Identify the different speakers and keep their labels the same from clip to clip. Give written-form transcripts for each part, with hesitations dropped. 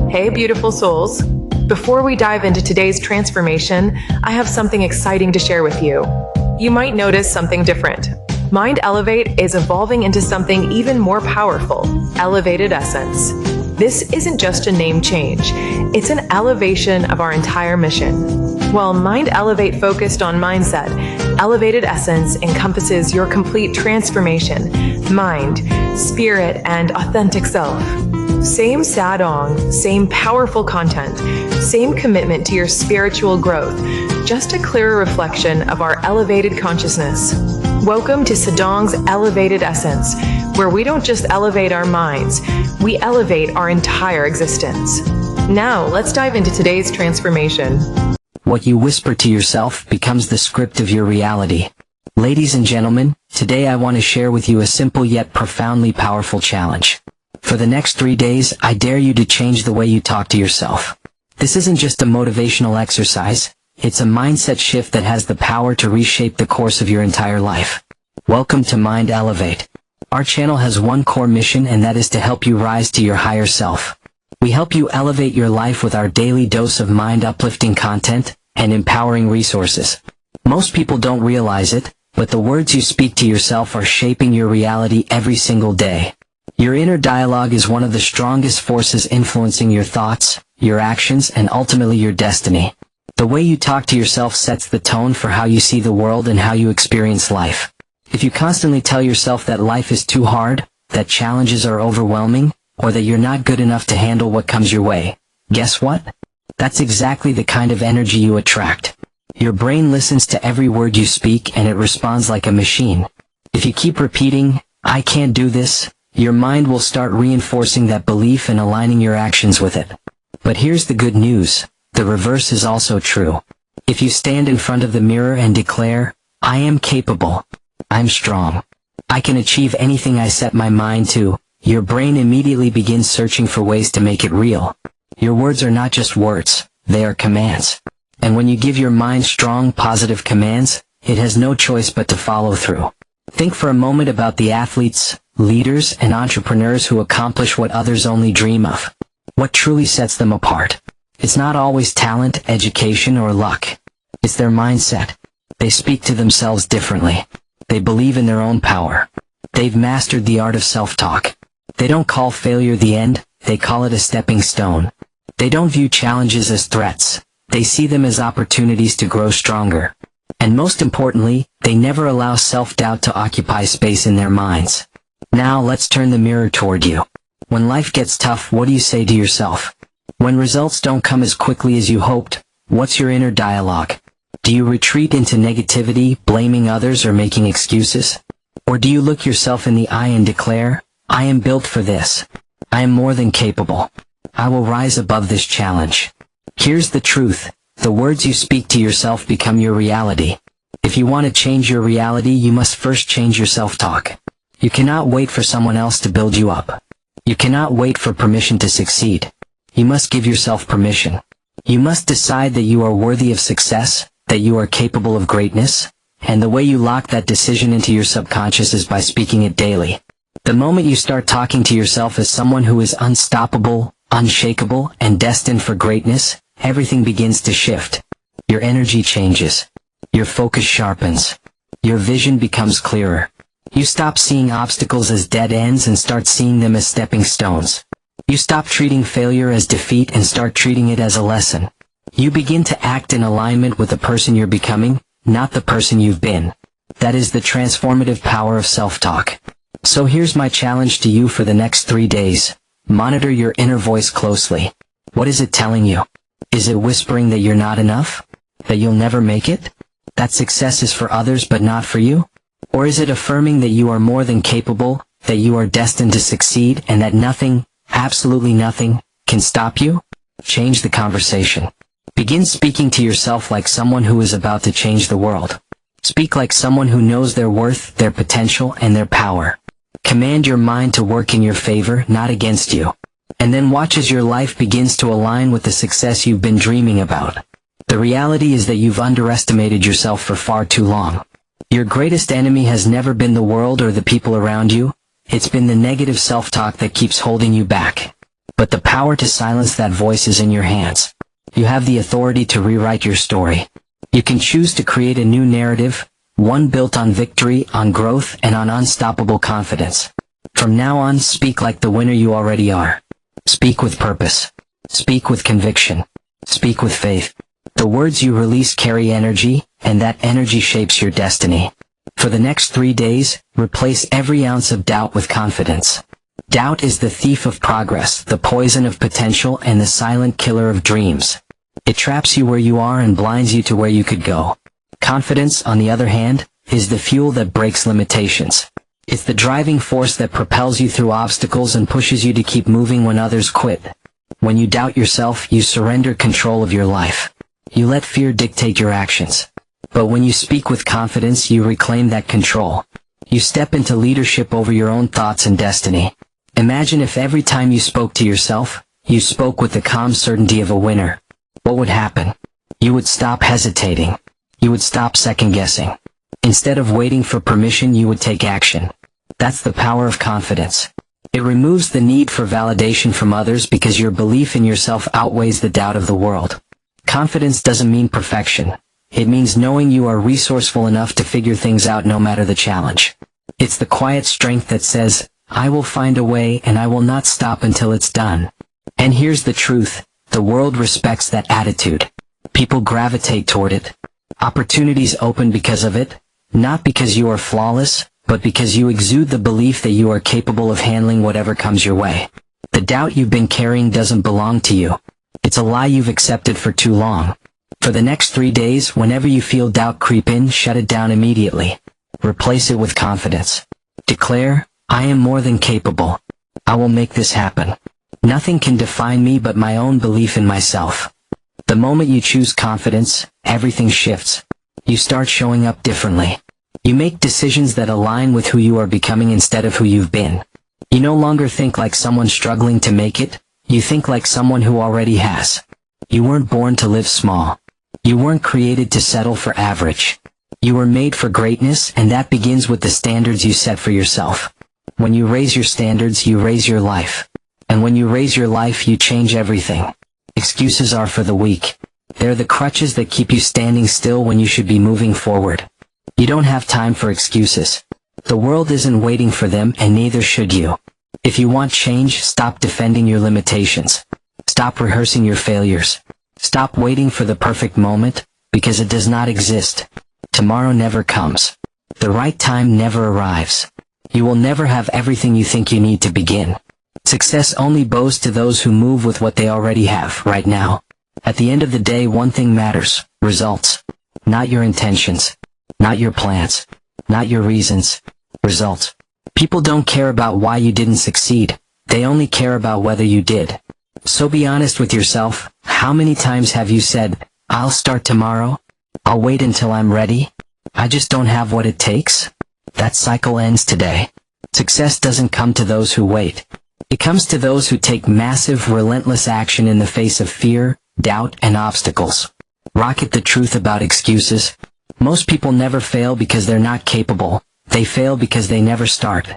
Speaker 1: Hey, beautiful souls. Before we dive into today's transformation, I have something exciting to share with you. You might notice something different. Mind Elevate is evolving into something even more powerful, Elevated Essence. This isn't just a name change, it's an elevation of our entire mission. While Mind Elevate focused on mindset, Elevated Essence encompasses your complete transformation, mind, spirit, and authentic self. Same SADONG, same powerful content, same commitment to your spiritual growth, just a clearer reflection of our elevated consciousness. Welcome to SADONG's Elevated Essence, where we don't just elevate our minds, we elevate our entire existence. Now, let's dive into today's transformation.
Speaker 2: What you whisper to yourself becomes the script of your reality. Ladies and gentlemen, today I want to share with you a simple yet profoundly powerful challenge. For the next 3 days, I dare you to change the way you talk to yourself. This isn't just a motivational exercise, it's a mindset shift that has the power to reshape the course of your entire life. Welcome to Mind Elevate. Our channel has one core mission, and that is to help you rise to your higher self. We help you elevate your life with our daily dose of mind-uplifting content and empowering resources. Most people don't realize it, but the words you speak to yourself are shaping your reality every single day. Your inner dialogue is one of the strongest forces influencing your thoughts, your actions, and ultimately your destiny. The way you talk to yourself sets the tone for how you see the world and how you experience life. If you constantly tell yourself that life is too hard, that challenges are overwhelming, or that you're not good enough to handle what comes your way, guess what? That's exactly the kind of energy you attract. Your brain listens to every word you speak and it responds like a machine. If you keep repeating, "I can't do this," your mind will start reinforcing that belief and aligning your actions with it. But here's the good news. The reverse is also true. If you stand in front of the mirror and declare, "I am capable. I'm strong. I can achieve anything I set my mind to," your brain immediately begins searching for ways to make it real. Your words are not just words, they are commands. And when you give your mind strong, positive commands, it has no choice but to follow through. Think for a moment about the athletes, leaders, and entrepreneurs who accomplish what others only dream of. What truly sets them apart? It's not always talent, education, or luck. It's their mindset. They speak to themselves differently. They believe in their own power. They've mastered the art of self-talk. They don't call failure the end, they call it a stepping stone. They don't view challenges as threats. They see them as opportunities to grow stronger. And most importantly, they never allow self-doubt to occupy space in their minds. Now let's turn the mirror toward you. When life gets tough, what do you say to yourself? When results don't come as quickly as you hoped, what's your inner dialogue? Do you retreat into negativity, blaming others, or making excuses? Or do you look yourself in the eye and declare, "I am built for this. I am more than capable. I will rise above this challenge"? Here's the truth. The words you speak to yourself become your reality. If you want to change your reality, you must first change your self-talk. You cannot wait for someone else to build you up. You cannot wait for permission to succeed. You must give yourself permission. You must decide that you are worthy of success, that you are capable of greatness, and the way you lock that decision into your subconscious is by speaking it daily. The moment you start talking to yourself as someone who is unstoppable, unshakable, and destined for greatness, everything begins to shift. Your energy changes. Your focus sharpens. Your vision becomes clearer. You stop seeing obstacles as dead ends and start seeing them as stepping stones. You stop treating failure as defeat and start treating it as a lesson. You begin to act in alignment with the person you're becoming, not the person you've been. That is the transformative power of self-talk. So here's my challenge to you for the next 3 days. Monitor your inner voice closely. What is it telling you? Is it whispering that you're not enough? That you'll never make it? That success is for others but not for you? Or is it affirming that you are more than capable, that you are destined to succeed, and that nothing, absolutely nothing, can stop you? Change the conversation. Begin speaking to yourself like someone who is about to change the world. Speak like someone who knows their worth, their potential, and their power. Command your mind to work in your favor, not against you. And then watch as your life begins to align with the success you've been dreaming about. The reality is that you've underestimated yourself for far too long. Your greatest enemy has never been the world or the people around you. It's been the negative self-talk that keeps holding you back. But the power to silence that voice is in your hands. You have the authority to rewrite your story. You can choose to create a new narrative, one built on victory, on growth, and on unstoppable confidence. From now on, speak like the winner you already are. Speak with purpose. Speak with conviction. Speak with faith. The words you release carry energy, and that energy shapes your destiny. For the next 3 days, replace every ounce of doubt with confidence. Doubt is the thief of progress, the poison of potential, and the silent killer of dreams. It traps you where you are and blinds you to where you could go. Confidence, on the other hand, is the fuel that breaks limitations. It's the driving force that propels you through obstacles and pushes you to keep moving when others quit. When you doubt yourself, you surrender control of your life. You let fear dictate your actions. But when you speak with confidence, you reclaim that control. You step into leadership over your own thoughts and destiny. Imagine if every time you spoke to yourself, you spoke with the calm certainty of a winner. What would happen? You would stop hesitating. You would stop second-guessing. Instead of waiting for permission, you would take action. That's the power of confidence. It removes the need for validation from others because your belief in yourself outweighs the doubt of the world. Confidence doesn't mean perfection. It means knowing you are resourceful enough to figure things out no matter the challenge. It's the quiet strength that says, I will find a way and I will not stop until it's done. And here's the truth, the world respects that attitude. People gravitate toward it. Opportunities open because of it, not because you are flawless, but because you exude the belief that you are capable of handling whatever comes your way. The doubt you've been carrying doesn't belong to you. It's a lie you've accepted for too long. For the next 3 days, whenever you feel doubt creep in, shut it down immediately. Replace it with confidence. Declare, I am more than capable. I will make this happen. Nothing can define me but my own belief in myself. The moment you choose confidence, everything shifts. You start showing up differently. You make decisions that align with who you are becoming instead of who you've been. You no longer think like someone struggling to make it, you think like someone who already has. You weren't born to live small. You weren't created to settle for average. You were made for greatness, and that begins with the standards you set for yourself. When you raise your standards, you raise your life. And when you raise your life, you change everything. Excuses are for the weak. They're the crutches that keep you standing still when you should be moving forward. You don't have time for excuses. The world isn't waiting for them, and neither should you. If you want change, stop defending your limitations. Stop rehearsing your failures. Stop waiting for the perfect moment, because it does not exist. Tomorrow never comes. The right time never arrives. You will never have everything you think you need to begin. Success only bows to those who move with what they already have, right now. At the end of the day, one thing matters: results. Not your intentions. Not your plans. Not your reasons. Results. People don't care about why you didn't succeed. They only care about whether you did. So be honest with yourself. How many times have you said, I'll start tomorrow? I'll wait until I'm ready? I just don't have what it takes? That cycle ends today. Success doesn't come to those who wait. It comes to those who take massive, relentless action in the face of fear, doubt, and obstacles. Rocket the truth about excuses. Most people never fail because they're not capable. They fail because they never start.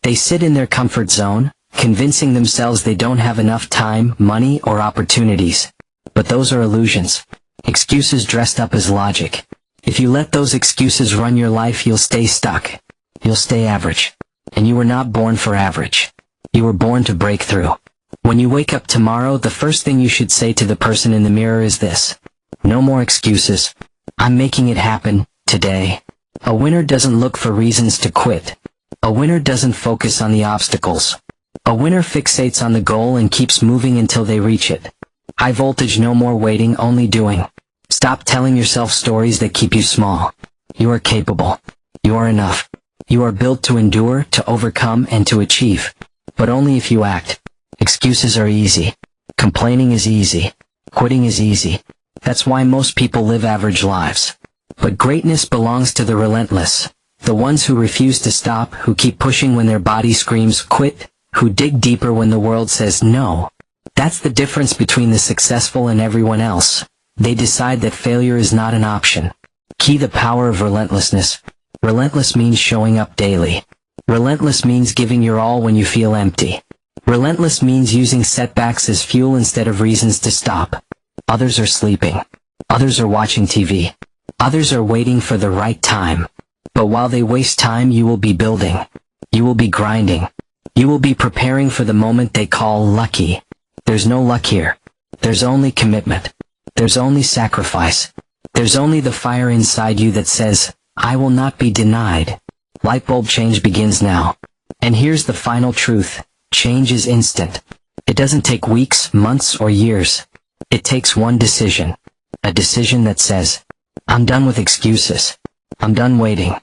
Speaker 2: They sit in their comfort zone, convincing themselves they don't have enough time, money, or opportunities. But those are illusions. Excuses dressed up as logic. If you let those excuses run your life, you'll stay stuck. You'll stay average. And you were not born for average. You were born to break through. When you wake up tomorrow, the first thing you should say to the person in the mirror is this: no more excuses. I'm making it happen, today. A winner doesn't look for reasons to quit. A winner doesn't focus on the obstacles. A winner fixates on the goal and keeps moving until they reach it. High voltage, no more waiting, only doing. Stop telling yourself stories that keep you small. You are capable. You are enough. You are built to endure, to overcome, and to achieve. But only if you act. Excuses are easy. Complaining is easy. Quitting is easy. That's why most people live average lives. But greatness belongs to the relentless. The ones who refuse to stop, who keep pushing when their body screams quit, who dig deeper when the world says no. That's the difference between the successful and everyone else. They decide that failure is not an option. Key the power of relentlessness. Relentless means showing up daily. Relentless means giving your all when you feel empty. Relentless means using setbacks as fuel instead of reasons to stop. Others are sleeping. Others are watching TV. Others are waiting for the right time. But while they waste time, you will be building. You will be grinding. You will be preparing for the moment they call lucky. There's no luck here. There's only commitment. There's only sacrifice. There's only the fire inside you that says, I will not be denied. Light bulb change begins now. And here's the final truth. Change is instant. It doesn't take weeks, months, or years. It takes one decision. A decision that says, I'm done with excuses. I'm done waiting.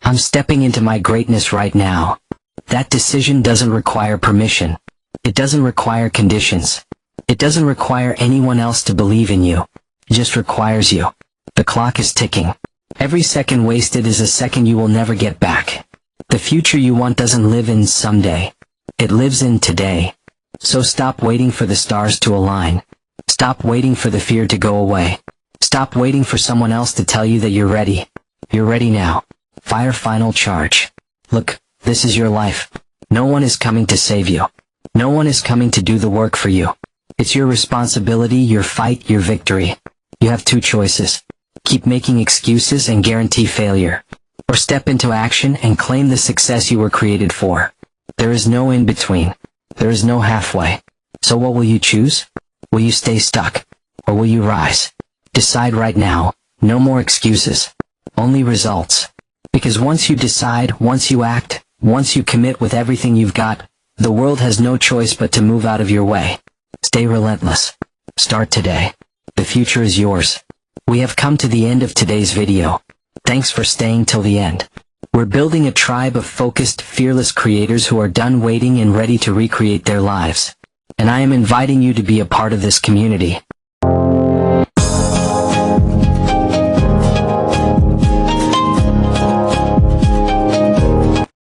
Speaker 2: I'm stepping into my greatness right now. That decision doesn't require permission. It doesn't require conditions. It doesn't require anyone else to believe in you. It just requires you. The clock is ticking. Every second wasted is a second you will never get back. The future you want doesn't live in someday. It lives in today. So stop waiting for the stars to align. Stop waiting for the fear to go away. Stop waiting for someone else to tell you that you're ready. You're ready now. Fire final charge. Look, this is your life. No one is coming to save you. No one is coming to do the work for you. It's your responsibility, your fight, your victory. You have two choices. Keep making excuses and guarantee failure. Or step into action and claim the success you were created for. There is no in between. There is no halfway. So what will you choose? Will you stay stuck? Or will you rise? Decide right now. No more excuses. Only results. Because once you decide, once you act, once you commit with everything you've got, the world has no choice but to move out of your way. Stay relentless. Start today. The future is yours. We have come to the end of today's video. Thanks for staying till the end. We're building a tribe of focused, fearless creators who are done waiting and ready to recreate their lives. And I am inviting you to be a part of this community.